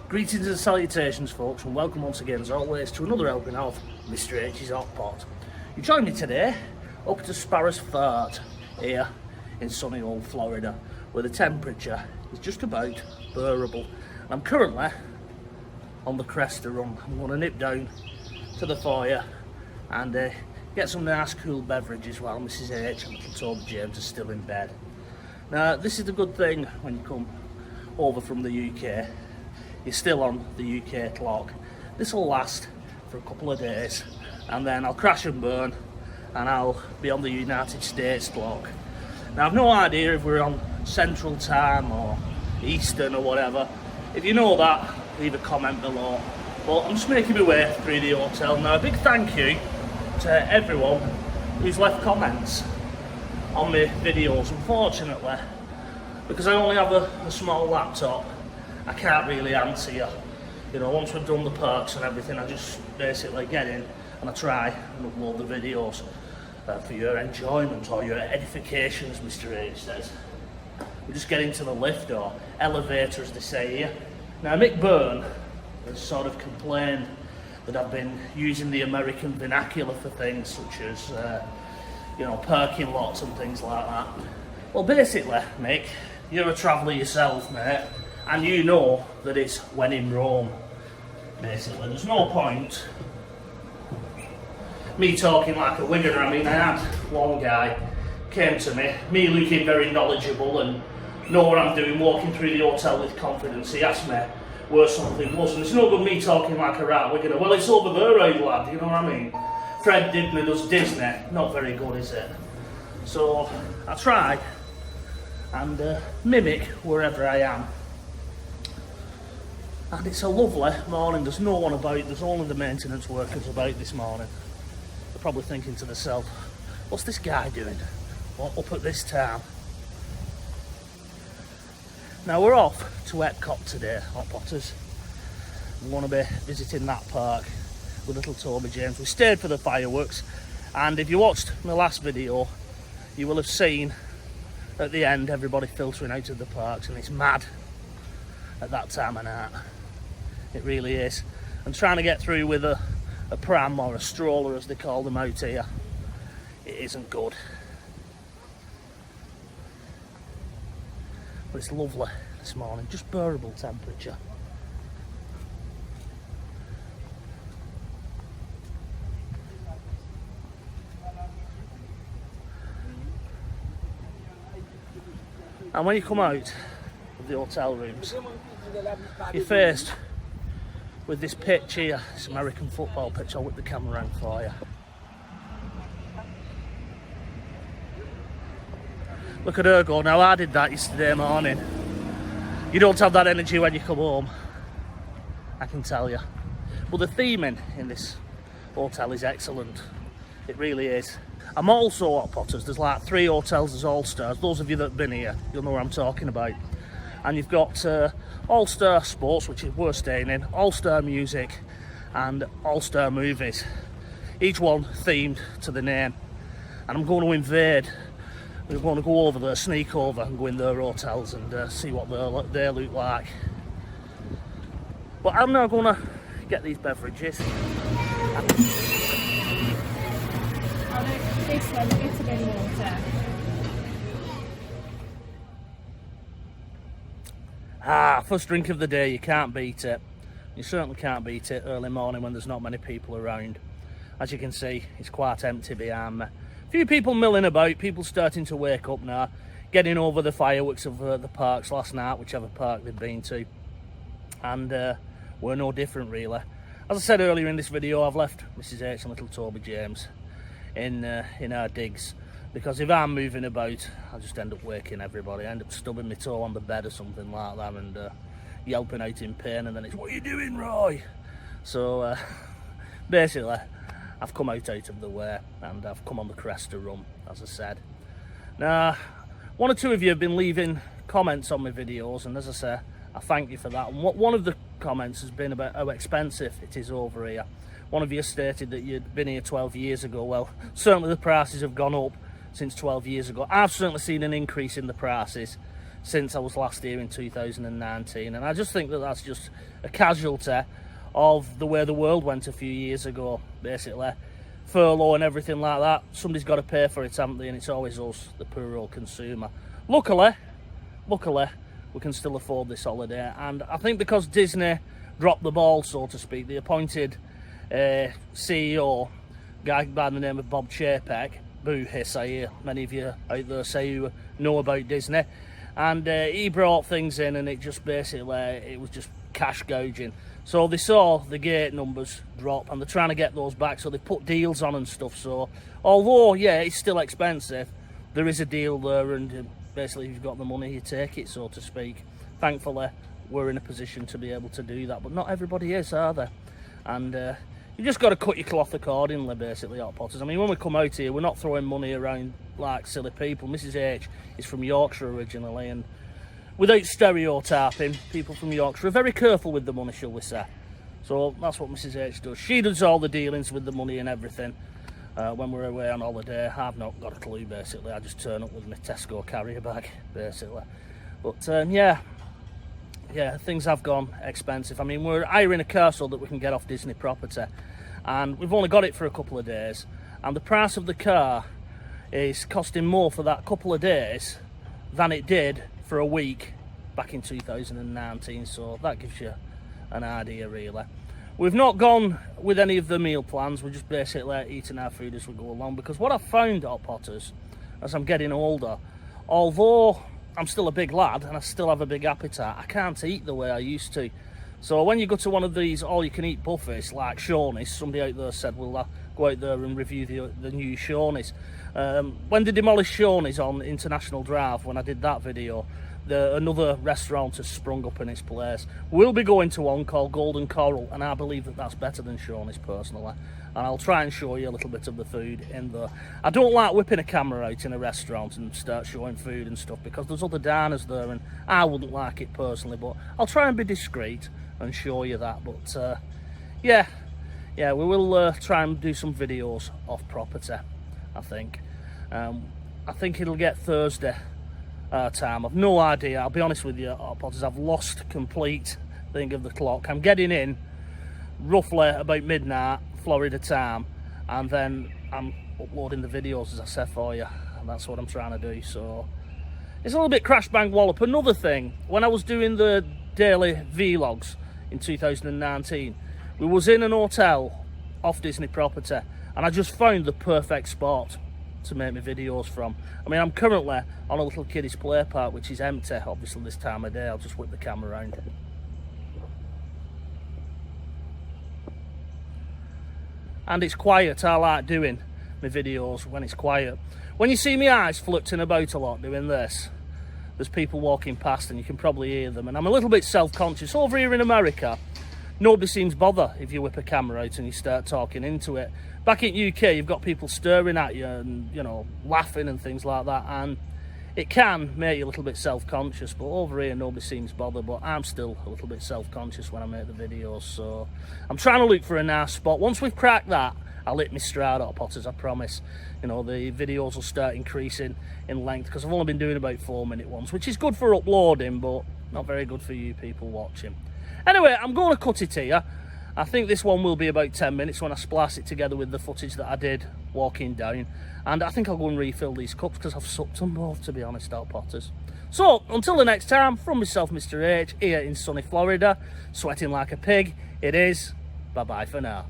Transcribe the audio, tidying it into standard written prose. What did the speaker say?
Greetings and salutations, folks, and welcome once again, as always, to another helping of Mr. H's Hot Pot. You join me today up to Sparrows Fort here in sunny old Florida, where the temperature is just about bearable. I'm currently on the Cresta run. I'm going to nip down to the foyer and get some nice cool beverages while Mrs. H and Toby James are still in bed. Now, this is the good thing when you come over from the UK. You're still on the UK clock. This will last for a couple of days and then I'll crash and burn and I'll be on the United States clock. Now I've no idea if we're on Central Time or Eastern or whatever. If you know that, leave a comment below. But I'm just making my way through the hotel. Now a big thank you to everyone who's left comments on my videos. Unfortunately, because I only have a small laptop, I can't really answer you. You know, once we've done the perks and everything, I just basically get in and I try and upload the videos for your enjoyment or your edification, as Mr. H says. We just get into the lift or elevator, as they say here. Now, Mick Byrne has sort of complained that I've been using the American vernacular for things such as, you know, parking lots and things like that. Well, basically, Mick, you're a traveller yourself, mate. And you know that it's when in Rome, basically. There's no point me talking like a winger. I mean, I had one guy came to me looking very knowledgeable and know what I'm doing, walking through the hotel with confidence. He asked me where something was, and it's no good me talking like a rat winger. Well, it's over there, eh, lad, you know what I mean? Fred Dibney does Disney, not very good, is it? So I try and mimic wherever I am. And it's a lovely morning. There's no one about. There's only the maintenance workers about this morning. They're probably thinking to themselves, what's this guy doing up at this time? Now we're off to Epcot today, Hot Potters. We want to be visiting that park with little Toby James. We stayed for the fireworks, and if you watched my last video, you will have seen at the end everybody filtering out of the parks, and it's mad at that time of night. It really is. And trying to get through with a pram or a stroller, as they call them out here, it isn't good. But it's lovely this morning, just bearable temperature. And when you come out of the hotel rooms, you're faced with this pitch here, this American football pitch. I'll whip the camera around for you. Look at her go. Now, I did that yesterday morning. You don't have that energy when you come home, I can tell you. But the theming in this hotel is excellent. It really is. I'm also Hot Potters. There's like 3 hotels as All-Stars. Those of you that have been here, you'll know what I'm talking about. And you've got All-Star Sports, which is we're staying in, All-Star Music and All-Star Movies. Each one themed to the name. And I'm going to invade. We're going to go over there, sneak over and go in their hotels and see what they look like. But I'm now going to get these beverages. This one, vitamin water. First drink of the day, you can't beat it. You certainly can't beat it early morning when there's not many people around. As you can see, it's quite empty behind me. A few people milling about, people starting to wake up now, getting over the fireworks of the parks last night, whichever park they've been to. And we're no different, really. As I said earlier in this video, I've left Mrs. H and little Toby James in our digs, because if I'm moving about, I'll just end up waking everybody. I end up stubbing my toe on the bed or something like that and yelping out in pain, and then it's, what are you doing, Roy? So basically, I've come out of the way and I've come on the Cresta run, as I said. Now, one or two of you have been leaving comments on my videos, and as I say, I thank you for that. And one of the comments has been about how expensive it is over here. One of you stated that you'd been here 12 years ago. Well, certainly the prices have gone up since 12 years ago. I've certainly seen an increase in the prices since I was last here in 2019, and I just think that that's just a casualty of the way the world went a few years ago, basically. Furlough and everything like that. Somebody's got to pay for it, haven't they? And it's always us, the poor old consumer. Luckily, we can still afford this holiday, and I think because Disney dropped the ball, so to speak, the appointed CEO, guy by the name of Bob Chapek, boo hiss I hear many of you out there say who know about Disney, and he brought things in, and it just basically, it was just cash gouging. So they saw the gate numbers drop, and they're trying to get those back, so they put deals on and stuff. So although, yeah, it's still expensive, there is a deal there, and basically if you've got the money, you take it, so to speak. Thankfully, we're in a position to be able to do that, but not everybody is, are they? And you just got to cut your cloth accordingly, basically, Hot Potters. I mean, when we come out here, we're not throwing money around like silly people. Mrs H is from Yorkshire originally, and without stereotyping, people from Yorkshire are very careful with the money, shall we say. So that's what Mrs H does. She does all the dealings with the money and everything. When we're away on holiday, I've not got a clue, basically. I just turn up with my Tesco carrier bag, basically. But yeah, things have gone expensive. I mean, we're hiring a car so that we can get off Disney property, and we've only got it for a couple of days, and the price of the car is costing more for that couple of days than it did for a week back in 2019. So that gives you an idea, really. We've not gone with any of the meal plans. We're just basically eating our food as we go along, because what I've found, Hot Potters, as I'm getting older, although I'm still a big lad and I still have a big appetite, I can't eat the way I used to. So when you go to one of these all-you-can-eat buffets like Shawnee's, somebody out there said, we'll go out there and review the new Shawnee's. When they demolished Shawnee's on International Drive, when I did that video, another restaurant has sprung up in its place. We'll be going to one called Golden Coral, and I believe that that's better than Shawnee's personally. And I'll try and show you a little bit of the food in there. I don't like whipping a camera out in a restaurant and start showing food and stuff, because there's other diners there, and I wouldn't like it personally, but I'll try and be discreet and show you that. But yeah, we will try and do some videos off property, I think. I think it'll get Thursday time. I've no idea, I'll be honest with you, Hot Potters. I've lost complete thing of the clock. I'm getting in roughly about midnight Florida time, and then I'm uploading the videos, as I said, for you, and that's what I'm trying to do. So it's a little bit crash bang wallop. Another thing, when I was doing the daily vlogs in 2019, we was in an hotel off Disney property, and I just found the perfect spot to make my videos from. I mean, I'm currently on a little kiddies play park, which is empty obviously this time of day. I'll just whip the camera around. And it's quiet. I like doing my videos when it's quiet. When you see my eyes flitting about a lot doing this, there's people walking past and you can probably hear them, and I'm a little bit self-conscious. Over here in America, nobody seems bother if you whip a camera out and you start talking into it. Back in UK, you've got people staring at you and, you know, laughing and things like that, and it can make you a little bit self-conscious. But over here, nobody seems bothered, but I'm still a little bit self-conscious when I make the videos. So I'm trying to look for a nice spot. Once we've cracked that, I'll hit my stride, Hot Potters, I promise. You know, the videos will start increasing in length, because I've only been doing about 4-minute ones, which is good for uploading, but not very good for you people watching. Anyway, I'm going to cut it here. I think this one will be about 10 minutes when I splice it together with the footage that I did walking down. And I think I'll go and refill these cups, because I've sucked them both, to be honest, Hot Potters. So, until the next time, from myself, Mr H, here in sunny Florida, sweating like a pig, it is bye-bye for now.